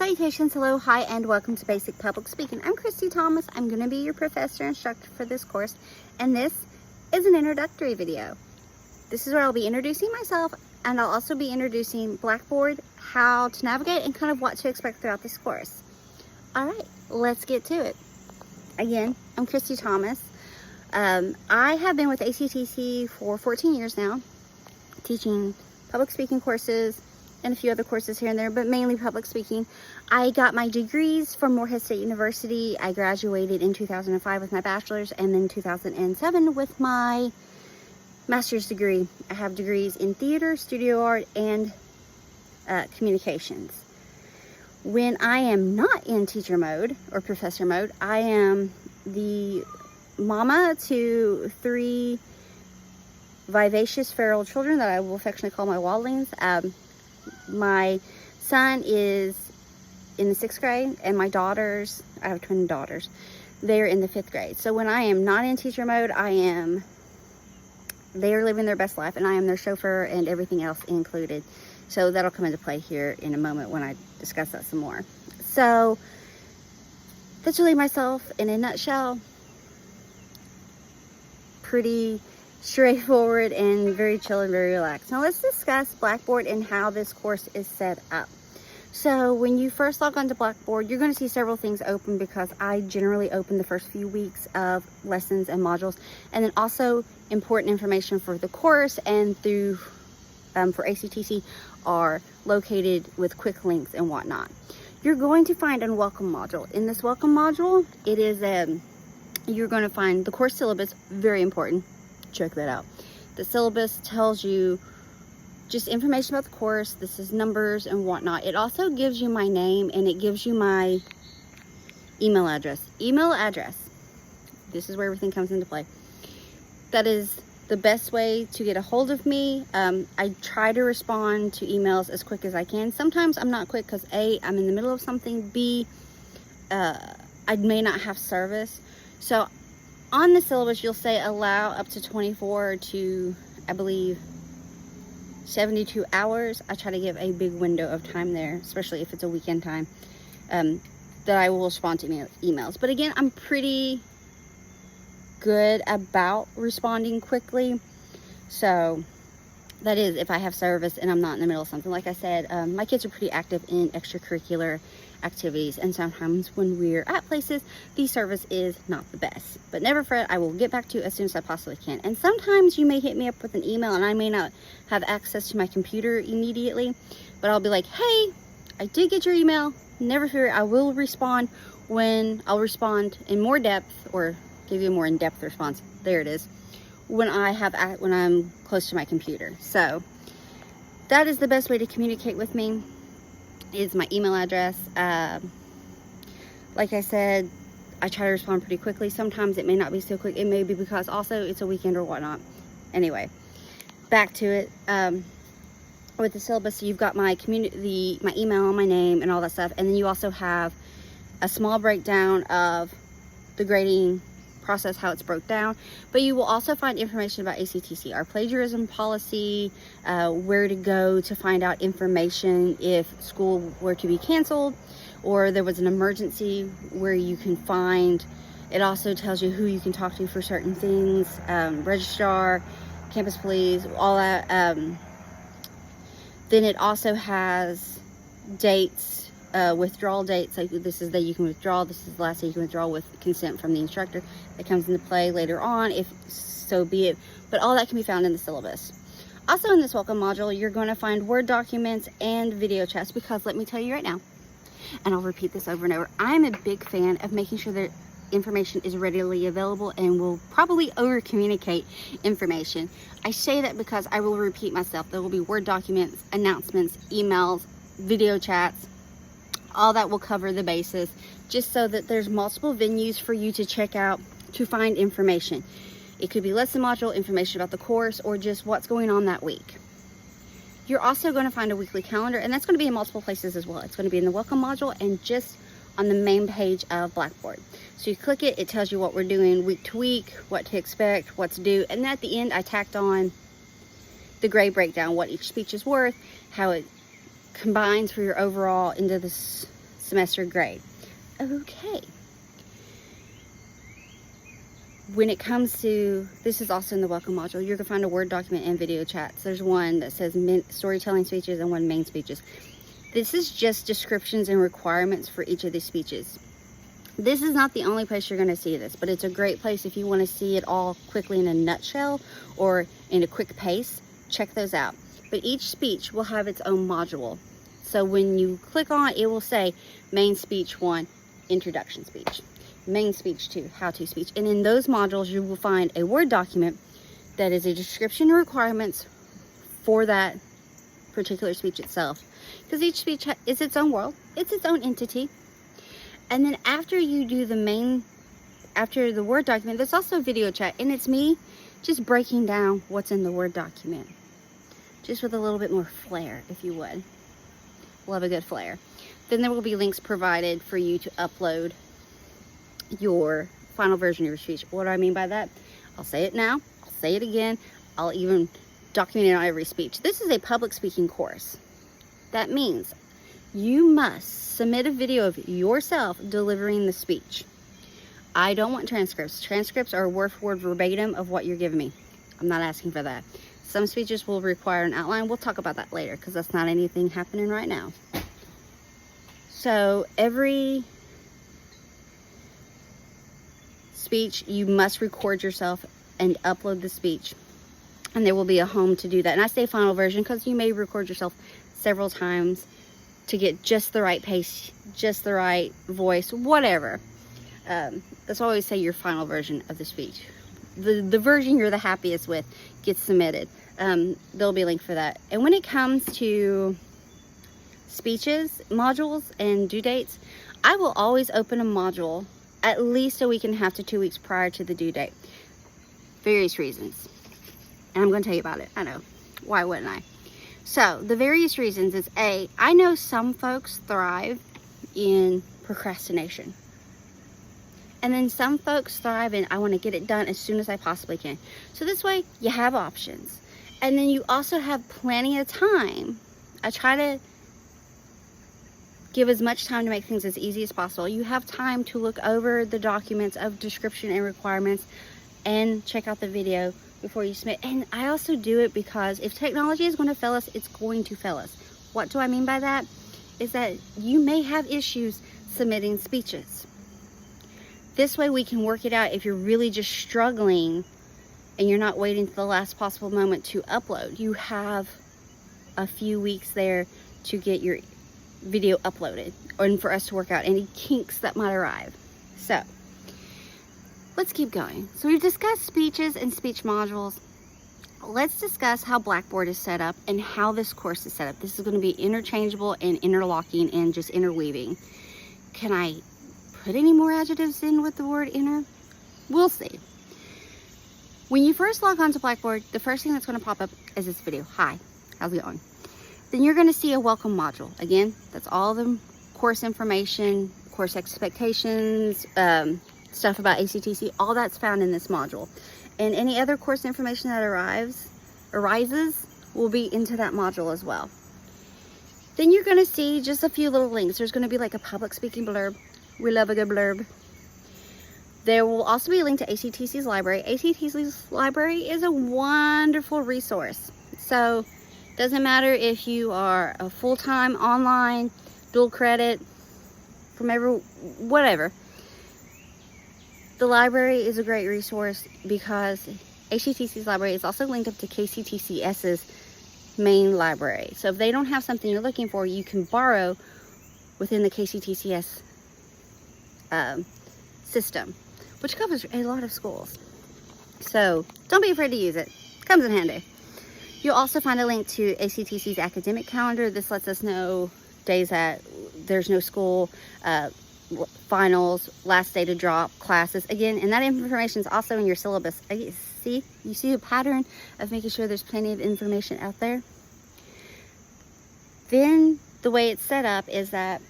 Salutations, hello, hi, and welcome to Basic Public Speaking. I'm Christy Thomas. I'm going to be your professor instructor for this course, and this is an introductory video. This is where I'll be introducing myself, and I'll also be introducing Blackboard, how to navigate, and kind of what to expect throughout this course. All right, let's get to it. Again, I'm Christy Thomas. I have been with ACTC for 14 years now, teaching public speaking courses and a few other courses here and there, but mainly public speaking. I got my degrees from Morehead State University. I graduated in 2005 with my bachelor's, and then 2007 with my master's degree. I have degrees in theater, studio art, and communications. When I am not in teacher mode or professor mode, I am the mama to 3 vivacious feral children that I will affectionately call my wildlings. My son is in the 6th grade, and my daughters, I have twin daughters, they're in the 5th grade. So when I am not in teacher mode, they are living their best life, and I am their chauffeur and everything else included. So that'll come into play here in a moment when I discuss that some more. So that's really myself in a nutshell. Pretty straightforward and very chill and very relaxed. Now let's discuss Blackboard and how this course is set up. So when you first log onto Blackboard, you're going to see several things open, because I generally open the first few weeks of lessons and modules, and then also important information for the course and through for ACTC are located with quick links and whatnot. You're going to find a welcome module. In this welcome module, it is you're going to find the course syllabus, very important. Check that out. The syllabus tells you just information about the course. This is numbers and whatnot. It also gives you my name, and it gives you my email address. This is where everything comes into play. That is the best way to get a hold of me. I try to respond to emails as quick as I can. Sometimes I'm not quick because A, I'm in the middle of something. B, I may not have service. So on the syllabus, you'll say allow up to 24 to, I believe, 72 hours. I try to give a big window of time there, especially if it's a weekend time, that I will respond to emails. But again, I'm pretty good about responding quickly. So that is if I have service and I'm not in the middle of something. Like I said, my kids are pretty active in extracurricular activities, and sometimes when we're at places, the service is not the best. But never fret, I will get back to you as soon as I possibly can. And sometimes you may hit me up with an email, and I may not have access to my computer immediately, but I'll be like, hey, I did get your email. Never fear, I will respond when I'll respond in more depth, or give you a more in-depth response. There it is. When I'm close to my computer. So that is the best way to communicate with me, is my email address. Like I said, I try to respond pretty quickly. Sometimes it may not be so quick. It may be because also it's a weekend or whatnot. Anyway, back to it. With the syllabus, you've got my my email, my name, and all that stuff. And then you also have a small breakdown of the grading process, how it's broke down. But you will also find information about ACTC, our plagiarism policy, where to go to find out information if school were to be canceled or there was an emergency, where you can find. It also tells you who you can talk to for certain things, registrar, campus police, all that. Then it also has dates, withdrawal dates, like this is the day you can withdraw, this is the last day you can withdraw with consent from the instructor. That comes into play later on, if so be it, but all that can be found in the syllabus. Also in this welcome module, you're going to find Word documents and video chats, because let me tell you right now, and I'll repeat this over and over, I'm a big fan of making sure that information is readily available, and will probably over communicate information. I say that because I will repeat myself. There will be Word documents, announcements, emails, video chats. All that will cover the basis, just so that there's multiple venues for you to check out to find information. It could be lesson module, information about the course, or just what's going on that week. You're also going to find a weekly calendar, and that's going to be in multiple places as well. It's going to be in the welcome module and just on the main page of Blackboard. So you click it, it tells you what we're doing week to week, what to expect, what's due, and at the end I tacked on the grade breakdown, what each speech is worth, how it combines for your overall into this semester grade. Okay. When it comes to, this is also in the welcome module, you're going to find a Word document and video chats. There's one that says storytelling speeches and one main speeches. This is just descriptions and requirements for each of these speeches. This is not the only place you're going to see this, but it's a great place if you want to see it all quickly in a nutshell or in a quick pace. Check those out. But each speech will have its own module. So when you click on it, it will say main speech 1, introduction speech. Main speech 2, how-to speech. And in those modules, you will find a Word document that is a description and requirements for that particular speech itself. Because each speech is its own world. It's its own entity. And then after you do after the Word document, there's also a video chat. And it's me just breaking down what's in the Word document. Just with a little bit more flair, if you would. Love a good flair. Then there will be links provided for you to upload your final version of your speech. What do I mean by that? I'll say it now. I'll say it again. I'll even document it on every speech. This is a public speaking course. That means you must submit a video of yourself delivering the speech. I don't want transcripts. Transcripts are word for word verbatim of what you're giving me. I'm not asking for that. Some speeches will require an outline. We'll talk about that later because that's not anything happening right now. So every speech, you must record yourself and upload the speech. And there will be a home to do that. And I say final version because you may record yourself several times to get just the right pace, just the right voice, whatever. That's why I always say your final version of the speech. The version you're the happiest with gets submitted. There'll be a link for that. And when it comes to speeches, modules, and due dates, I will always open a module at least a week and a half to 2 weeks prior to the due date. Various reasons. And I'm going to tell you about it. I know. Why wouldn't I? So, the various reasons is A, I know some folks thrive in procrastination. And then some folks thrive in, I want to get it done as soon as I possibly can. So this way, you have options. And then you also have plenty of time. I try to give as much time to make things as easy as possible. You have time to look over the documents of description and requirements and check out the video before you submit. And I also do it because if technology is going to fail us, it's going to fail us. What do I mean by that? Is that you may have issues submitting speeches. This way we can work it out if you're really just struggling and you're not waiting to the last possible moment to upload. You have a few weeks there to get your video uploaded and for us to work out any kinks that might arrive. So let's keep going. So we've discussed speeches and speech modules. Let's discuss how Blackboard is set up and how this course is set up. This is going to be interchangeable and interlocking and just interweaving. Can I put any more adjectives in with the word inner? We'll see. When you first log on to Blackboard, the first thing that's going to pop up is this video. Hi, how's it going? Then you're going to see a welcome module. Again, that's all the course information, course expectations, stuff about ACTC, all that's found in this module. And any other course information that arises will be into that module as well. Then you're going to see just a few little links. There's going to be like a public speaking blurb. We love a good blurb. There will also be a link to ACTC's library. ACTC's library is a wonderful resource. So doesn't matter if you are a full-time online, dual credit, from whatever. The library is a great resource because ACTC's library is also linked up to KCTCS's main library. So if they don't have something you're looking for, you can borrow within the KCTCS system, which covers a lot of schools. So don't be afraid to use it. Comes in handy. You'll also find a link to ACTC's academic calendar. This lets us know days that there's no school, finals, last day to drop, classes. Again, and that information is also in your syllabus. You see a pattern of making sure there's plenty of information out there. Then the way it's set up is that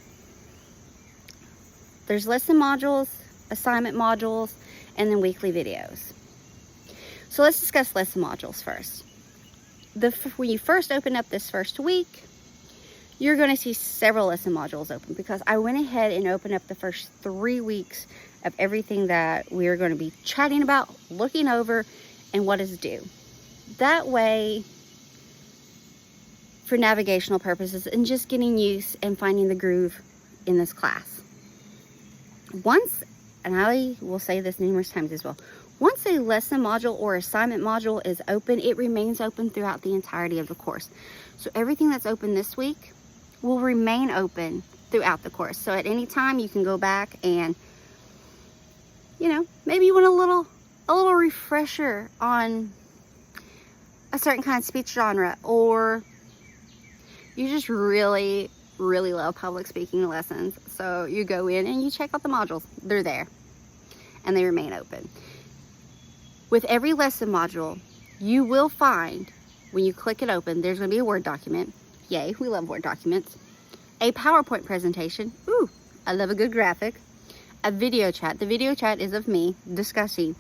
there's lesson modules, assignment modules, and then weekly videos. So let's discuss lesson modules first. When you first open up this first week, you're going to see several lesson modules open, because I went ahead and opened up the first 3 weeks of everything that we're going to be chatting about, looking over, and what is due. That way, for navigational purposes and just getting used and finding the groove in this class. Once, and I will say this numerous times as well, once a lesson module or assignment module is open, it remains open throughout the entirety of the course. So everything that's open this week will remain open throughout the course. So at any time you can go back and, you know, maybe you want a little refresher on a certain kind of speech genre, or you just really love public speaking lessons. So you go in and you check out the modules. They're there and they remain open. With every lesson module, you will find, when you click it open, there's going to be a Word document. Yay, we love Word documents. A PowerPoint presentation. Ooh, I love a good graphic. A video chat. The video chat is of me discussing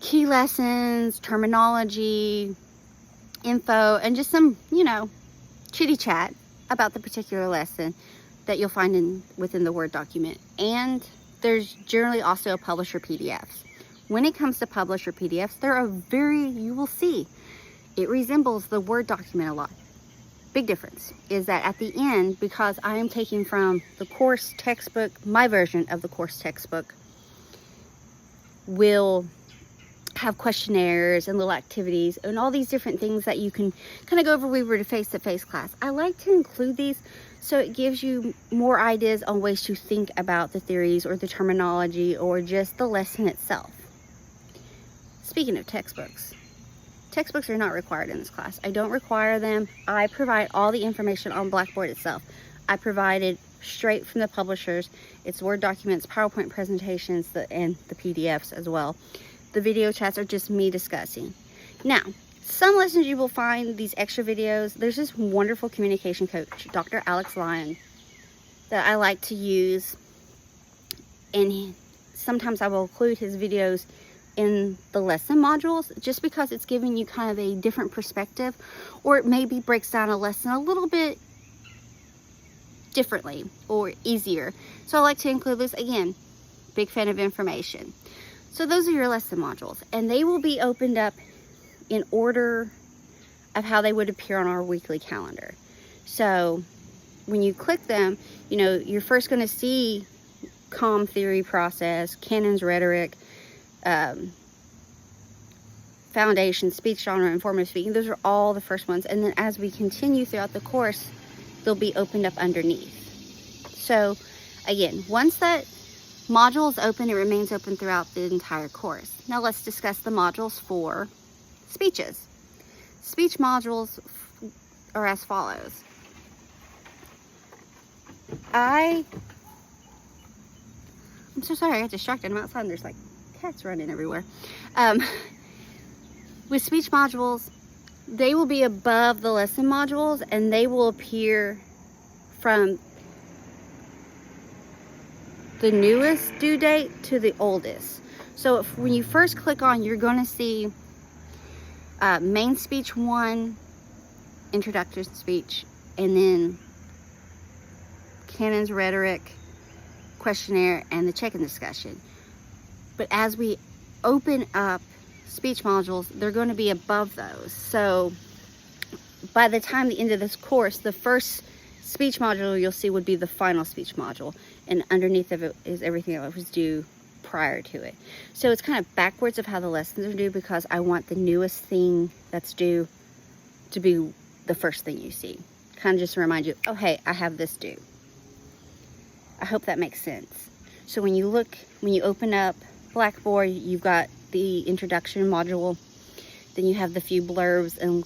key lessons, terminology, info, and just some, you know, chitty chat about the particular lesson that you'll find within the Word document. And there's generally also a publisher PDFs. When it comes to publisher PDFs, you will see, it resembles the Word document a lot. Big difference is that at the end, because I am taking from the course textbook, my version of the course textbook will have questionnaires and little activities and all these different things that you can kind of go over when we were to face-to-face class. I like to include these so it gives you more ideas on ways to think about the theories or the terminology or just the lesson itself. Speaking of textbooks, textbooks are not required in this class. I don't require them. I provide all the information on Blackboard itself. I provide it straight from the publishers. It's Word documents, PowerPoint presentations, and the PDFs as well. The video chats are just me discussing. Now, some lessons you will find these extra videos. There's this wonderful communication coach, Dr. Alex Lyon, that I like to use. And sometimes I will include his videos in the lesson modules, just because it's giving you kind of a different perspective, or it maybe breaks down a lesson a little bit differently or easier. So I like to include this. Again, big fan of information. So those are your lesson modules, and they will be opened up in order of how they would appear on our weekly calendar. So when you click them, you know, you're first going to see comm theory process, Cannon's rhetoric, foundation, speech genre, informative speaking. Those are all the first ones. And then as we continue throughout the course, they'll be opened up underneath. So again, once that module is open, it remains open throughout the entire course. Now let's discuss the modules for speeches. Speech modules are as follows. I'm so sorry, I got distracted. I'm outside and there's like cats running everywhere. With speech modules, they will be above the lesson modules, and they will appear from the newest due date to the oldest. So when you first click on, you're going to see main speech 1, introductory speech, and then Cannon's rhetoric, questionnaire, and the check-in discussion. But as we open up speech modules, they're going to be above those. So by the time the end of this course, the first speech module you'll see would be the final speech module, and underneath of it is everything that was due prior to it. So it's kind of backwards of how the lessons are due, because I want the newest thing that's due to be the first thing you see. Kind of just to remind you, oh hey, I have this due. I hope that makes sense. So when you open up Blackboard, you've got the introduction module, then you have the few blurbs and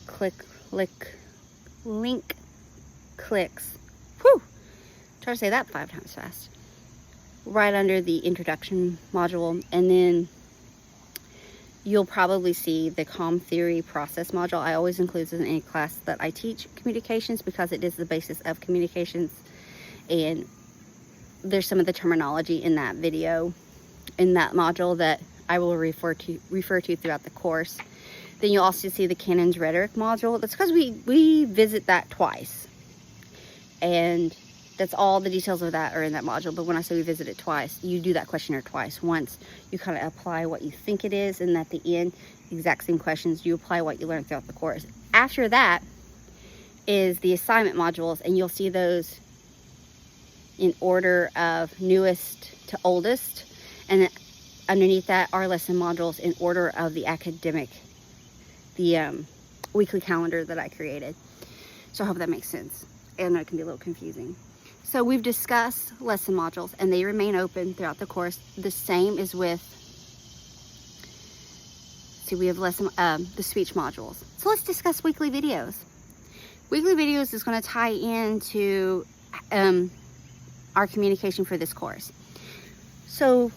link clicks. Whew! Try to say that 5 times fast. Right under the introduction module, and then you'll probably see the comm theory process module. I always include this in any class that I teach communications, because it is the basis of communications, and there's some of the terminology in that video, in that module, that I will refer to throughout the course. Then you'll also see the Cannon's rhetoric module. That's because we visit that twice. And that's all the details of that are in that module. But when I say we visit it twice, you do that questionnaire twice. Once you kind of apply what you think it is, and at the end, exact same questions, you apply what you learned throughout the course. After that is the assignment modules, and you'll see those in order of newest to oldest, and then underneath that are lesson modules in order of the academic, the weekly calendar that I created. So I hope that makes sense. I know it can be a little confusing. So we've discussed lesson modules, and they remain open throughout the course. The same is with, see, we have lesson, the speech modules. So let's discuss weekly videos. Weekly videos is going to tie into our communication for this course. So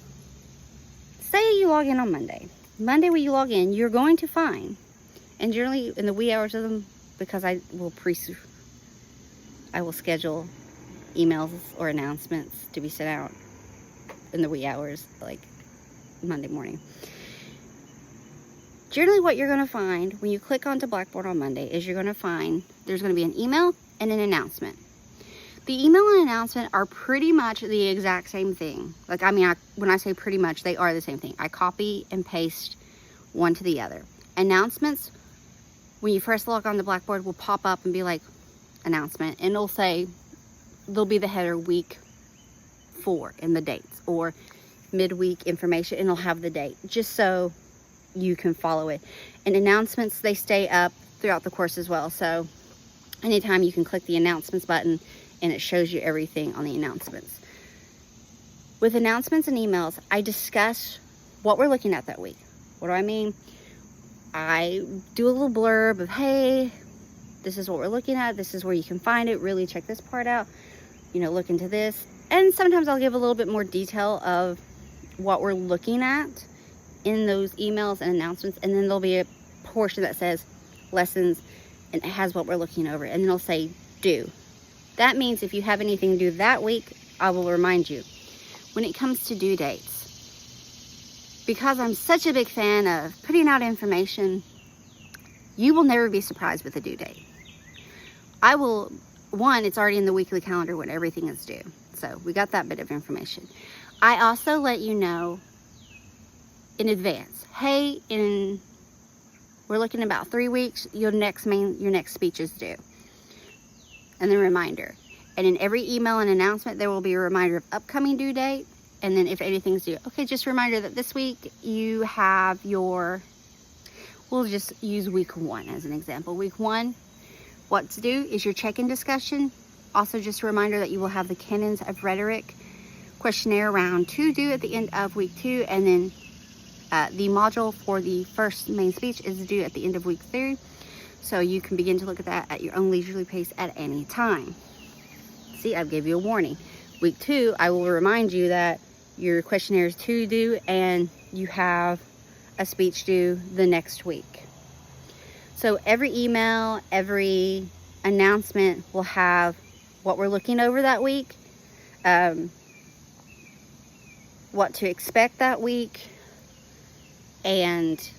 say you log in on Monday. Monday when you log in, you're going to find, and generally in the wee hours of them, because I will schedule emails or announcements to be sent out in the wee hours, like Monday morning. Generally what you're going to find when you click onto Blackboard on Monday is you're going to find there's going to be an email and an announcement. The email and announcement are pretty much the exact same thing. Like, I mean, when I say pretty much, they are the same thing. I copy and paste one to the other. Announcements, when you first log on the Blackboard, will pop up and be like, announcement, and it'll say, there'll be the header week 4 and the dates, or midweek information, and it'll have the date, just so you can follow it. And announcements, they stay up throughout the course as well. So anytime you can click the announcements button, and it shows you everything on the announcements. With announcements and emails, I discuss what we're looking at that week. What do I mean? I do a little blurb of, hey, this is what we're looking at. This is where you can find it. Really check this part out. You know, look into this. And sometimes I'll give a little bit more detail of what we're looking at in those emails and announcements. And then there'll be a portion that says lessons, and it has what we're looking over. And then it'll say due. That means if you have anything due that week, I will remind you. When it comes to due dates, because I'm such a big fan of putting out information, you will never be surprised with a due date. It's already in the weekly calendar when everything is due. So we got that bit of information. I also let you know in advance, hey, we're looking about 3 weeks, your next speech is due. And then reminder. And in every email and announcement, there will be a reminder of upcoming due date. And then if anything's due, okay, just a reminder that this week you have we'll just use week 1 as an example. Week 1, what's due is your check-in discussion. Also just a reminder that you will have the Canons of Rhetoric questionnaire round 2 due at the end of week 2. And then the module for the first main speech is due at the end of week 3. So you can begin to look at that at your own leisurely pace at any time. See, I gave you a warning. Week 2, I will remind you that your questionnaire is due and you have a speech due the next week. So every email, every announcement will have what we're looking over that week, what to expect that week, and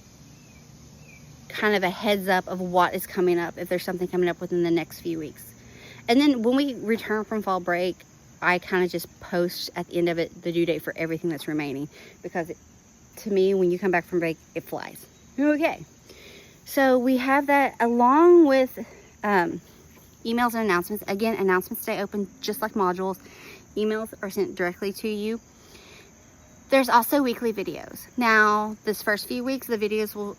kind of a heads up of what is coming up, if there's something coming up within the next few weeks. And then when we return from fall break, I kind of just post at the end of it the due date for everything that's remaining, because to me, when you come back from break, it flies. Okay, so we have that along with emails and announcements. Again, announcements stay open just like modules. Emails are sent directly to you. There's also weekly videos. Now, this first few weeks, the videos will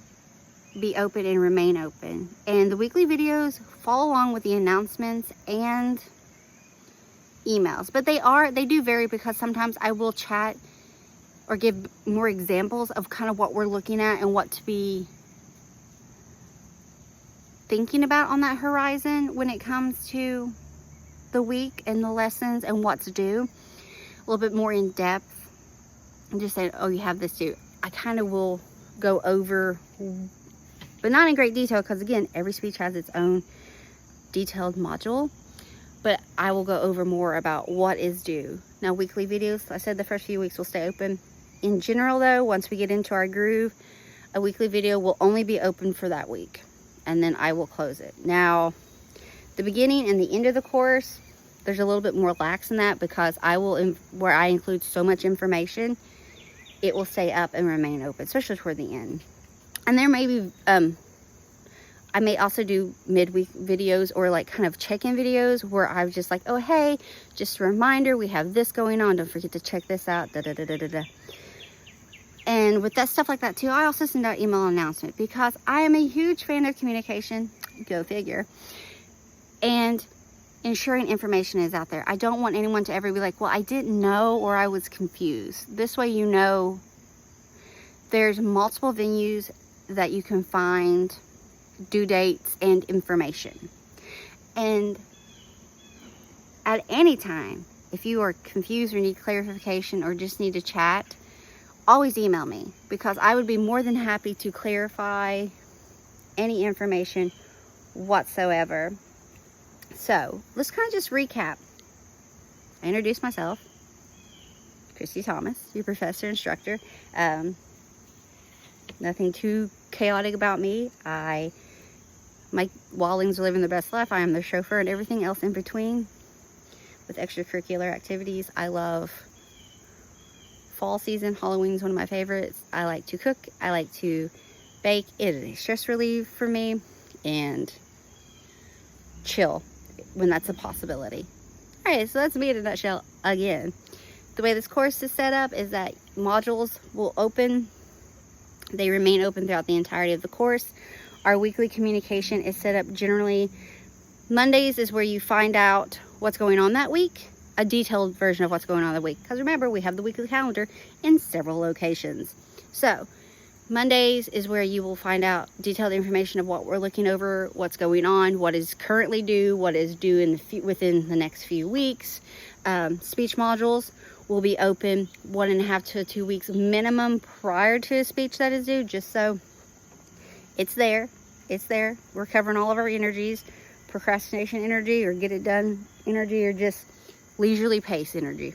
be open and remain open. And the weekly videos follow along with the announcements and emails. But they do vary, because sometimes I will chat or give more examples of kind of what we're looking at and what to be thinking about on that horizon when it comes to the week and the lessons and what's due. A little bit more in depth. And just say, oh, you have this due. I kind of will go over, but not in great detail, because again, every speech has its own detailed module. But I will go over more about what is due. Now, weekly videos, I said the first few weeks will stay open. In general, though, once we get into our groove, a weekly video will only be open for that week, and then I will close it. Now, the beginning and the end of the course, there's a little bit more lax in that, because where I include so much information, it will stay up and remain open, especially toward the end. And there may be, I may also do midweek videos, or like kind of check-in videos where I'm just like, oh, hey, just a reminder, we have this going on. Don't forget to check this out. Da, da, da, da, da, da. And with that stuff like that too, I also send out email announcement, because I am a huge fan of communication. Go figure. And ensuring information is out there. I don't want anyone to ever be like, well, I didn't know, or I was confused. This way, you know, there's multiple venues that you can find due dates and information. And at any time, if you are confused or need clarification or just need to chat, always email me, because I would be more than happy to clarify any information whatsoever. So let's kind of just recap. I introduced myself, Christy Thomas, your professor instructor. Nothing too chaotic about me. My Wallings are living their best life. I am their chauffeur and everything else in between, with extracurricular activities. I love fall season. Halloween is one of my favorites. I like to cook. I like to bake. It is a stress relief for me, and chill when that's a possibility. All right, so that's me in a nutshell again. The way this course is set up is that modules will open. They remain open throughout the entirety of the course. Our weekly communication is set up generally. Mondays is where you find out what's going on that week, a detailed version of what's going on that week. Because remember, we have the weekly calendar in several locations. So Mondays is where you will find out detailed information of what we're looking over, what's going on, what is currently due, what is due within the next few weeks. Speech modules will be open 1.5 to 2 weeks minimum prior to a speech that is due, just so it's there. It's there. We're covering all of our energies, procrastination energy, or get it done energy, or just leisurely pace energy,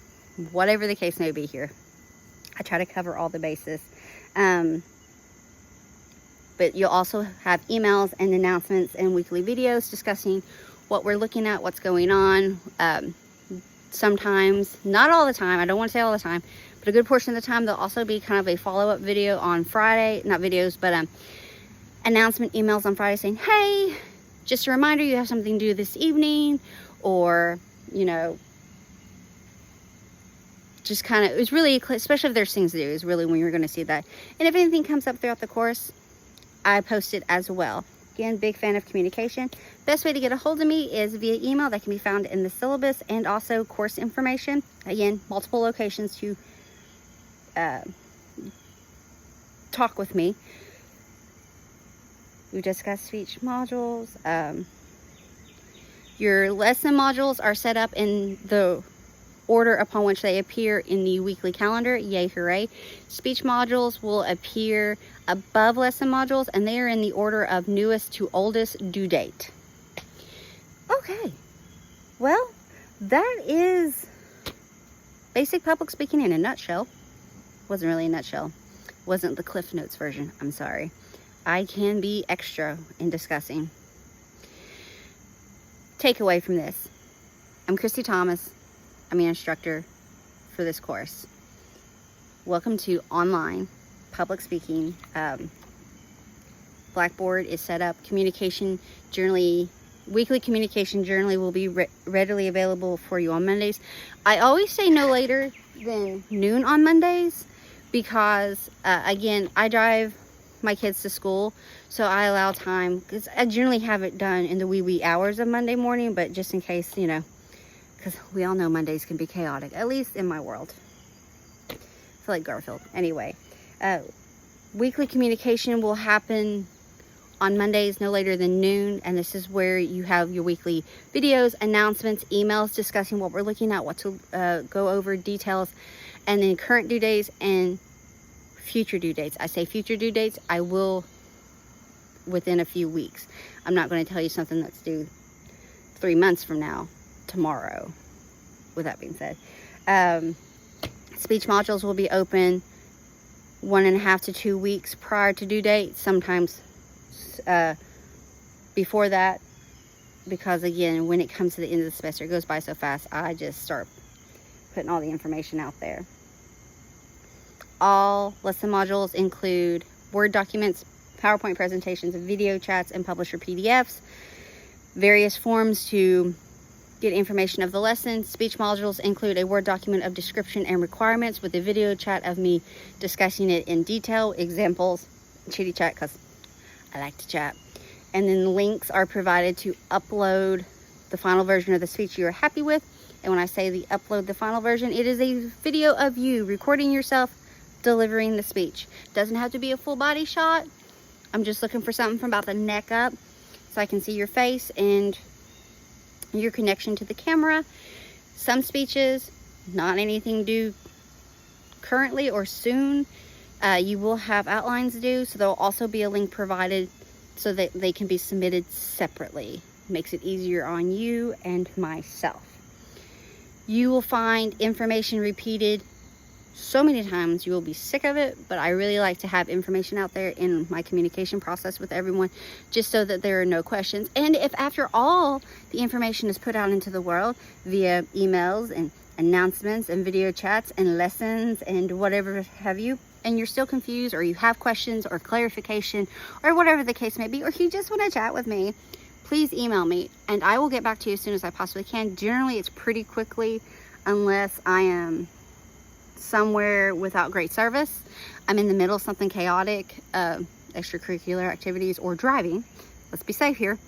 whatever the case may be here. I try to cover all the bases. But you'll also have emails and announcements and weekly videos discussing what we're looking at, what's going on. Sometimes, not all the time, I don't want to say all the time, but a good portion of the time, there'll also be kind of a follow-up video on Friday, not videos, but announcement emails on Friday saying, hey, just a reminder, you have something due this evening, or, you know, just kind of, it's really, especially if there's things to do, is really when you're going to see that. And if anything comes up throughout the course, I post it as well. Again, big fan of communication. Best way to get a hold of me is via email. That can be found in the syllabus, and also course information. Again, multiple locations to talk with me. We discussed speech modules. Your lesson modules are set up in the order upon which they appear in the weekly calendar. Yay, hooray. Speech modules will appear above lesson modules, and they are in the order of newest to oldest due date. Okay, well, that is basic public speaking in a nutshell. Wasn't really a nutshell. Wasn't the Cliff Notes version. I'm sorry. I can be extra in discussing. Takeaway from this. I'm Christy Thomas. I'm an instructor for this course. Welcome to online public speaking. Blackboard is set up. Communication generally, weekly communication generally will be readily available for you on Mondays. I always say no later than noon on Mondays, because again, I drive my kids to school, so I allow time, because I generally have it done in the wee hours of Monday morning, but just in case, you know, because we all know Mondays can be chaotic, at least in my world. I feel like Garfield. Anyway, weekly communication will happen on Mondays no later than noon, and this is where you have your weekly videos, announcements, emails discussing what we're looking at, what to go over, details, and then current due dates and future due dates. I say future due dates, I will within a few weeks. I'm not going to tell you something that's due 3 months from now, tomorrow. With that being said, speech modules will be open 1.5 to 2 weeks prior to due date, sometimes before that. because again, when it comes to the end of the semester, it goes by so fast. I just start putting all the information out there. All lesson modules include Word documents, PowerPoint presentations, video chats, and publisher PDFs. Various forms to get information of the lesson. Speech modules include a Word document of description and requirements with a video chat of me discussing it in detail, examples, chitty chat, because I like to chat. And then links are provided to upload the final version of the speech you are happy with. And when I say the upload the final version, it is a video of you recording yourself delivering the speech. Doesn't have to be a full body shot. I'm just looking for something from about the neck up so I can see your face and your connection to the camera. Some speeches, not anything due currently or soon. You will have outlines due, so there will also be a link provided so that they can be submitted separately. Makes it easier on you and myself. You will find information repeated so many times you will be sick of it, but I really like to have information out there in my communication process with everyone, just so that there are no questions. And if after all the information is put out into the world via emails and announcements and video chats and lessons and whatever have you, and you're still confused, or you have questions or clarification or whatever the case may be, or you just want to chat with me, please email me and I will get back to you as soon as I possibly can. Generally it's pretty quickly, unless I am somewhere without great service. I'm in the middle of something chaotic, extracurricular activities, or driving. Let's be safe here.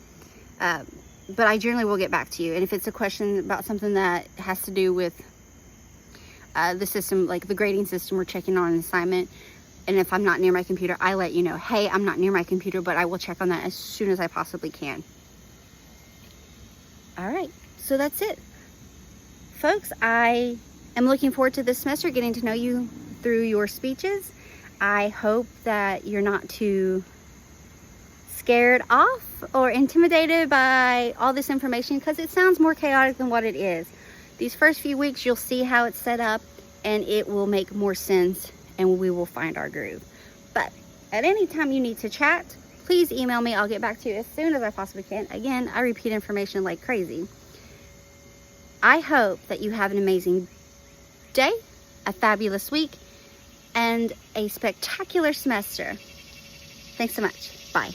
But I generally will get back to you. And if it's a question about something that has to do with the system, like the grading system, we're checking on an assignment, and if I'm not near my computer, I let you know, hey, I'm not near my computer, but I will check on that as soon as I possibly can. All right, so that's it. Folks, I am looking forward to this semester, getting to know you through your speeches. I hope that you're not too scared off or intimidated by all this information, because it sounds more chaotic than what it is. These first few weeks, you'll see how it's set up and it will make more sense and we will find our groove. But at any time you need to chat, please email me. I'll get back to you as soon as I possibly can. Again, I repeat information like crazy. I hope that you have an amazing day, a fabulous week, and a spectacular semester. Thanks so much. Bye.